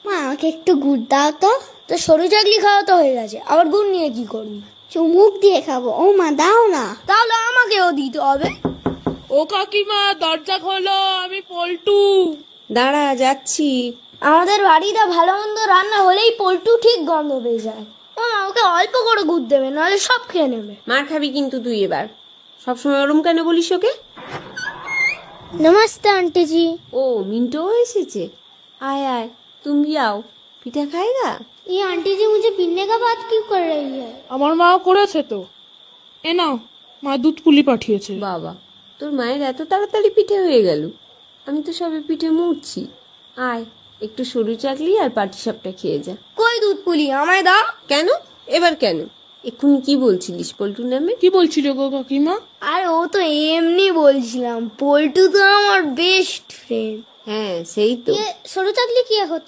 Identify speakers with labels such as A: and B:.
A: মা আমাকে একটু গুড় দাও তো।
B: তো সরু চাকলি খাওয়া তো হয়ে গেছে, আবার গুড় নিয়ে কি করবি?
A: চুমুক দিয়ে খাবো। ও মা দাও না।
B: তাহলে আমাকেও দিতে হবে।
C: ও কাকিমা, দরজা খোলো, আমি পল্টু।
D: দাঁড়া, যাচ্ছি।
B: আমাদের বাড়িতে ভালো মন্দ রান্না হলেই পল্টু ঠিক গন্ধ পেয়ে যায়। ও মা, ওকে অল্প করে গুড় দেবে, নাহলে সব খেয়ে নেবে।
D: মার খাবি কিন্তু তুই এবার। সবসময় ওরম কেন বলিস ওকে?
A: नमस्ते आंटी जी।
D: ও মিন্টু এসেছে। आय आय, तुम भी आओ। পিঠা খাएगा?
A: ये आंटी जी मुझे पीने का बात क्यों कर रही है?
C: আমার মা করেছে তো। এ নাও, মা দুধ পুলি পাঠিয়েছে।
D: বাবা, তোর মায়ের এত তাড়াতাড়ি পিঠে হয়ে গেল। আমি তো সবে পিঠে মুড়ছি। আয়, একটু সরু চাকলি আর পাটিসাপটা খেয়ে যা।
B: কই দুধ পুলি, আমায় দাও।
D: কেন? এবার কেন? এক্ষুনি কি বলছিলিস পল্টু নামে?
C: কি বলছিল গো কাকিমা?
B: আর ও তো এমনি বলছিলাম, পল্টু তো আমার বেস্ট ফ্রেন্ড।
D: হ্যাঁ, সেই তো।
A: ये सरू चाकली किया होता